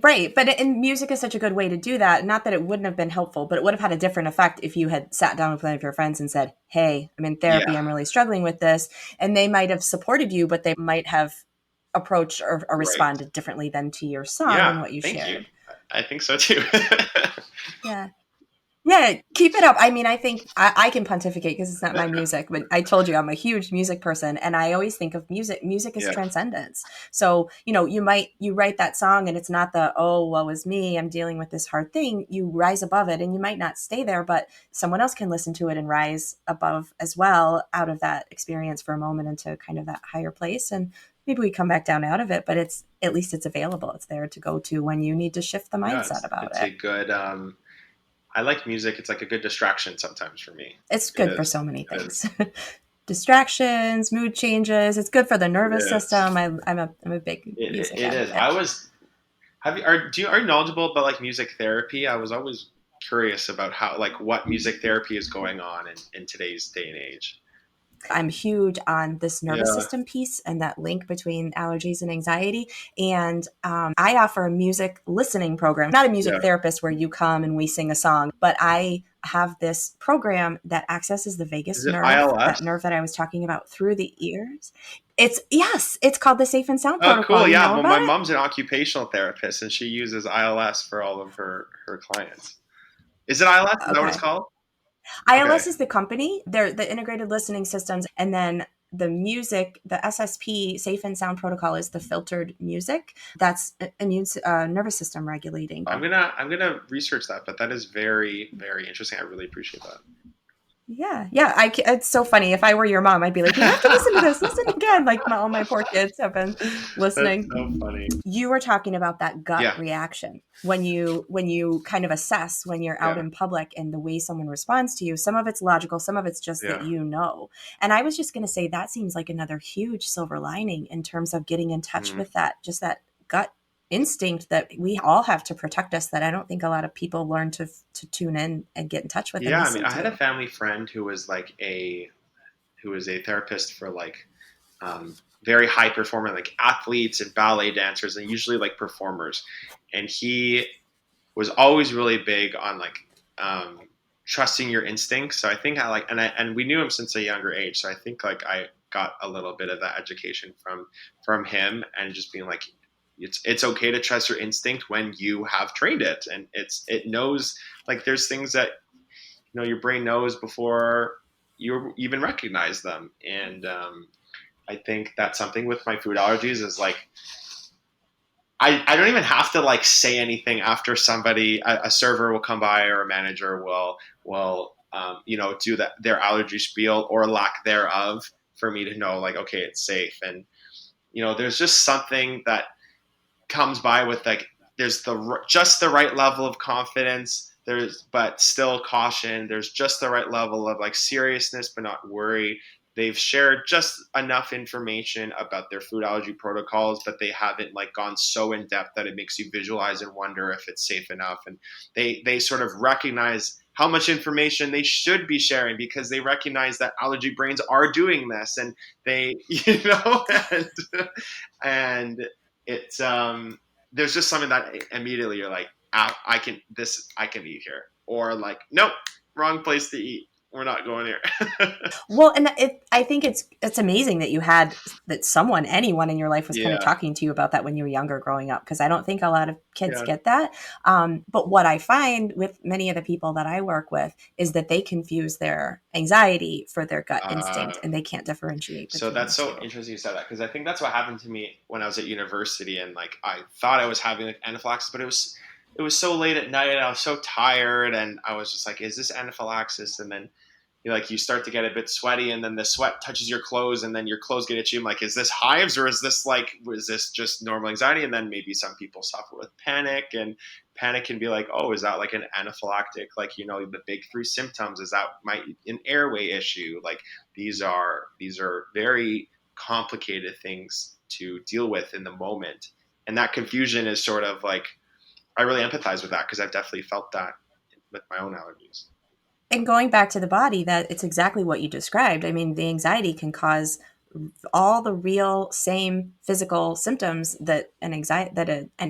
Right. But and music is such a good way to do that. Not that it wouldn't have been helpful, but it would have had a different effect if you had sat down with one of your friends and said, hey, I'm in therapy. Yeah, I'm really struggling with this. And they might have supported you, but they might have approached or right. responded differently than to your song Yeah, and what you thank you. shared. I think so too. Yeah. Yeah, keep it up. I mean, I think I can pontificate because it's not my music, but I told you I'm a huge music person, and I always think of music. Music is Yeah. transcendence. So you write that song, and it's not the oh woe is me, I'm dealing with this hard thing. You rise above it, and you might not stay there, but someone else can listen to it and rise above as well out of that experience for a moment into kind of that higher place, and maybe we come back down out of it, but it's at least it's available. It's there to go to when you need to shift the Yeah, mindset about it's a it. good I like music. It's like a good distraction sometimes for me. It's It good for is. so many It is. things. Distractions, mood changes. It's good for the It nervous is. system. I'm a big music It is. I advocate. was, are you knowledgeable about like music therapy? I was always curious about how, like, what music therapy is going on in today's day and age. I'm huge on this nervous Yeah, system piece and that link between allergies and anxiety. And I offer a music listening program, not a music yeah. therapist where you come and we sing a song, but I have this program that accesses the Is vagus it nerve, that ILS? nerve that I was talking about through the ears. It's called the Safe and Sound Oh, Protocol. cool. You Yeah. know Well, about my it? mom's an occupational therapist, and she uses ILS for all of her clients. Is it ILS? Is that what it's Okay. called? Okay. ILS is the company. They're the integrated listening systems. And then the music, the SSP, Safe and Sound Protocol, is the filtered music that's immune nervous system regulating. I'm gonna research that, but that is very, very interesting. I really appreciate Yeah, yeah. It's so funny. If I were your mom, I'd be like, "You have to listen to this. Listen that. again." Like all my poor kids have been That's listening. so funny. You were talking about that gut Yeah. reaction when you kind of assess when you're out Yeah. in public and the way someone responds to you. Some of it's logical, some of it's just that Yeah. you know. And I was just going to say that seems like another huge silver lining in terms of getting in touch Mhm. with that, just that gut instinct that we all have to protect us, that I don't think a lot of people learn to tune in and get in touch with and Yeah, I mean, listen I had a to. family friend who was like who was a therapist for like very high performing like athletes and ballet dancers and usually like performers, and he was always really big on like um, trusting your instincts. So I think and we knew him since a younger age. So I think like I got a little bit of that education from him, and just being like, it's okay to trust your instinct when you have trained it, and it knows, like, there's things that your brain knows before you even recognize them. And I think that's something with my food allergies is like, I don't even have to like say anything after somebody, a server will come by or a manager will do their allergy spiel or lack thereof for me to know like, okay, it's safe. And, there's just something that comes by with like, there's just the right level of confidence. But still caution. There's just the right level of like seriousness, but not worry. They've shared just enough information about their food allergy protocols, but they haven't like gone so in depth that it makes you visualize and wonder if it's safe enough. And they sort of recognize how much information they should be sharing because they recognize that allergy brains are doing this, and they, and it's there's just something that immediately you're like, I can eat here, or like, nope, wrong place to eat. We're not going here. Well, and I think it's amazing that you had anyone in your life was kind of talking to you about that when you were younger growing up, because I don't think a lot of kids get that. But what I find with many of the people that I work with is that they confuse their anxiety for their gut instinct, and they can't differentiate. So that's so interesting you said that, because I think that's what happened to me when I was at university, and like I thought I was having like anaphylaxis, but it was so late at night and I was so tired, and I was just like, is this anaphylaxis? And then you start to get a bit sweaty, and then the sweat touches your clothes, and then your clothes get itchy. I'm like, is this hives, or is this just normal anxiety? And then maybe some people suffer with panic, and panic can be like, oh, is that like an anaphylactic? Like, the big three symptoms, is that an airway issue? Like these are very complicated things to deal with in the moment. And that confusion is sort of like, I really empathize with that because I've definitely felt that with my own allergies. And going back to the body, that it's exactly what you described. I mean, the anxiety can cause all the real same physical symptoms that an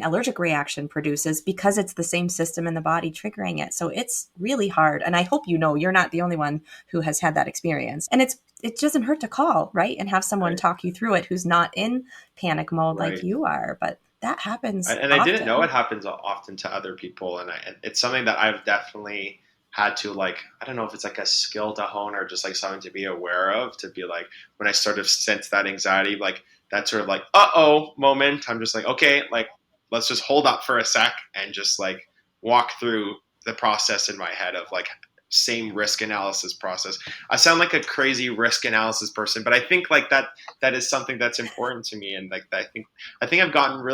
allergic reaction produces, because it's the same system in the body triggering it. So it's really hard. And I hope you're not the only one who has had that experience. And it doesn't hurt to call, right? And have someone talk you through it who's not in panic mode like you are. But that happens. And I didn't know it happens often to other people. And it's something that I've definitely had to, like, I don't know if it's like a skill to hone or just like something to be aware of, to be like, when I sort of sense that anxiety, like that sort of like, uh-oh moment, I'm just like, okay, like, let's just hold up for a sec and just like walk through the process in my head of like same risk analysis process. I sound like a crazy risk analysis person, but I think like that is something that's important to me. And like, I think I've gotten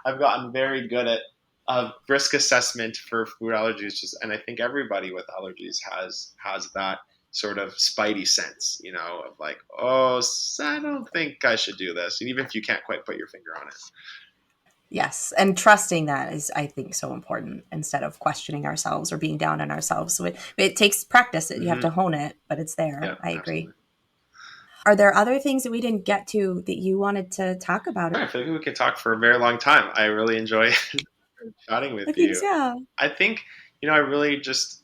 I've gotten very good at risk assessment for food allergies, and I think everybody with allergies has that sort of spidey sense, of like, oh, I don't think I should do this, and even if you can't quite put your finger on it. Yes, and trusting that is, I think, so important, instead of questioning ourselves or being down on ourselves. So it takes practice. You have to hone it, but it's there. Yeah, I agree. absolutely. Are there other things that we didn't get to that you wanted to talk about? I feel like we could talk for a very long time. I really enjoy chatting with you. So. I think, I really just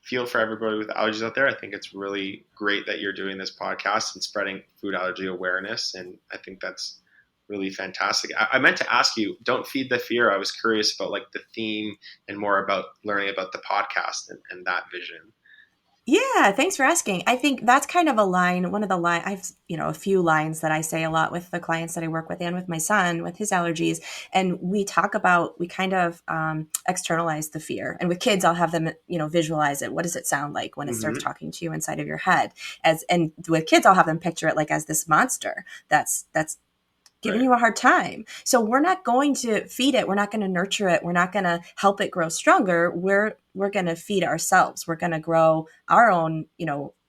feel for everybody with allergies out there. I think it's really great that you're doing this podcast and spreading food allergy awareness. And I think that's really fantastic. I meant to ask you, don't feed the fear. I was curious about like the theme and more about learning about the podcast and that vision. Yeah, thanks for asking. I think that's kind of a line, one of the line I've, a few lines that I say a lot with the clients that I work with and with my son with his allergies. And we kind of externalize the fear. And with kids, I'll have them, visualize it. What does it sound like when it starts talking to you inside of your head? And with kids, I'll have them picture it like as this monster that's giving you a hard time. So we're not going to feed it. We're not going to nurture it. We're not going to help it grow stronger. We're going to feed ourselves. We're going to grow our own,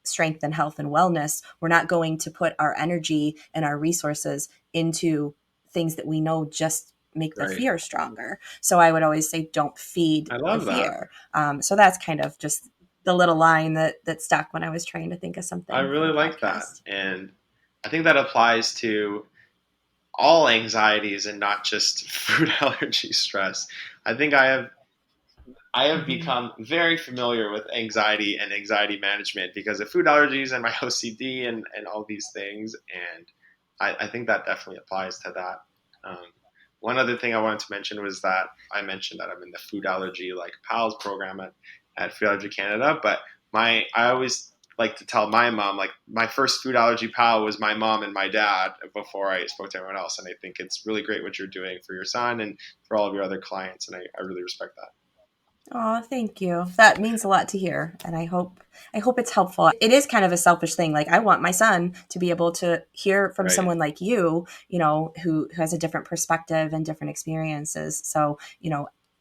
strength and health and wellness. We're not going to put our energy and our resources into things that we know just make the fear stronger. So I would always say, don't feed the fear. So that's kind of just the little line that stuck when I was trying to think of something. I really like that. And I think that applies to all anxieties and not just food allergy stress. I think I have become very familiar with anxiety and anxiety management because of food allergies and my OCD and all these things. And I think that definitely applies to that. One other thing I wanted to mention was that I mentioned that I'm in the food allergy like PALS program at Food Allergy Canada, but I always like to tell my mom, like my first food allergy pal was my mom and my dad before I spoke to everyone else. And I think it's really great what you're doing for your son and for all of your other clients. And I really respect that. Oh, thank you. That means a lot to hear. And I hope it's helpful. It is kind of a selfish thing. Like I want my son to be able to hear from Right. someone like you, who has a different perspective and different experiences. So,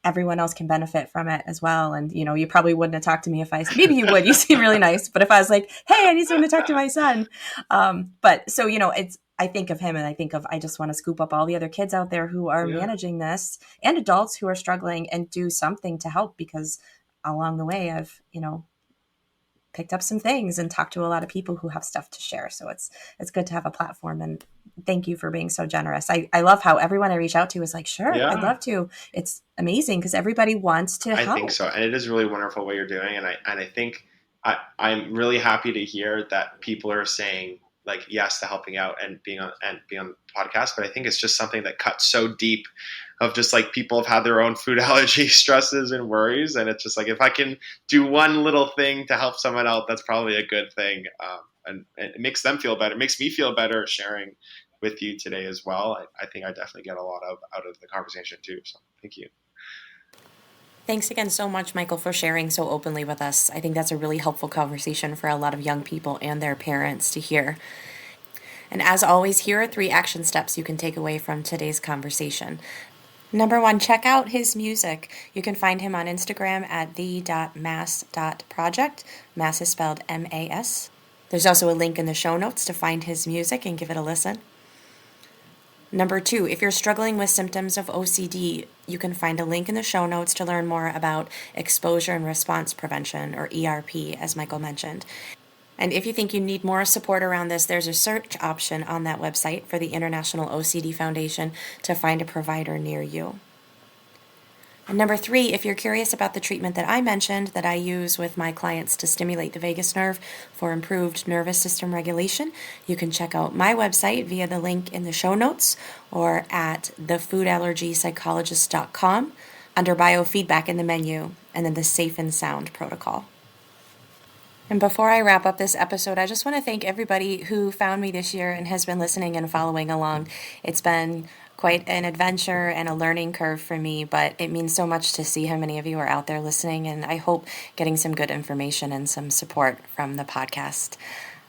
everyone else can benefit from it as well. And, you probably wouldn't have talked to me if maybe you would, you seem really nice. But if I was like, hey, I need someone to talk to my son. But so, I think of him and I just want to scoop up all the other kids out there who are managing this and adults who are struggling and do something to help, because along the way I've, picked up some things and talked to a lot of people who have stuff to share. So it's good to have a platform, and thank you for being so generous. I love how everyone I reach out to is like, sure, I'd love to. It's amazing because everybody wants to help. I think so. And it is really wonderful what you're doing. And I think I'm really happy to hear that people are saying like yes to helping out and being on the podcast. But I think it's just something that cuts so deep of just like people have had their own food allergy stresses and worries. And it's just like, if I can do one little thing to help someone out, that's probably a good thing. And it makes them feel better. It makes me feel better sharing with you today as well. I think I definitely get a lot out of the conversation too. So thank you. Thanks again so much, Michael, for sharing so openly with us. I think that's a really helpful conversation for a lot of young people and their parents to hear. And as always, here are 3 action steps you can take away from today's conversation. Number 1, check out his music. You can find him on Instagram at the.mass.project. Mass is spelled M-A-S. There's also a link in the show notes to find his music and give it a listen. Number 2, if you're struggling with symptoms of OCD, you can find a link in the show notes to learn more about exposure and response prevention, or ERP, as Michael mentioned. And if you think you need more support around this, there's a search option on that website for the International OCD Foundation to find a provider near you. And number 3, if you're curious about the treatment that I mentioned that I use with my clients to stimulate the vagus nerve for improved nervous system regulation, you can check out my website via the link in the show notes or at thefoodallergypsychologist.com under biofeedback in the menu, and then the Safe and Sound protocol. And before I wrap up this episode, I just want to thank everybody who found me this year and has been listening and following along. It's been quite an adventure and a learning curve for me, but it means so much to see how many of you are out there listening, and I hope getting some good information and some support from the podcast.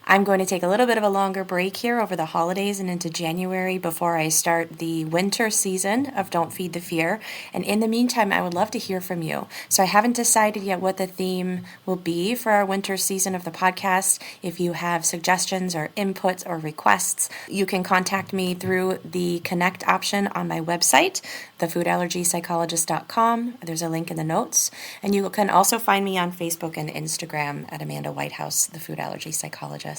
I'm going to take a little bit of a longer break here over the holidays and into January before I start the winter season of Don't Feed the Fear. And in the meantime, I would love to hear from you. So I haven't decided yet what the theme will be for our winter season of the podcast. If you have suggestions or inputs or requests, you can contact me through the connect option on my website, thefoodallergypsychologist.com. There's a link in the notes. And you can also find me on Facebook and Instagram at Amanda Whitehouse, the Food Allergy Psychologist.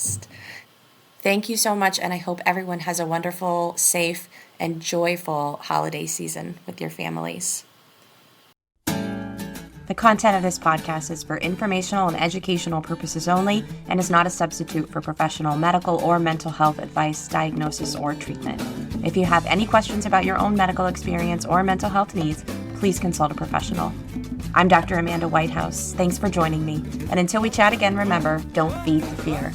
Thank you so much, and I hope everyone has a wonderful, safe, and joyful holiday season with your families. The content of this podcast is for informational and educational purposes only and is not a substitute for professional medical or mental health advice, diagnosis, or treatment. If you have any questions about your own medical experience or mental health needs, please consult a professional. I'm Dr. Amanda Whitehouse. Thanks for joining me. And until we chat again, remember, don't feed the fear.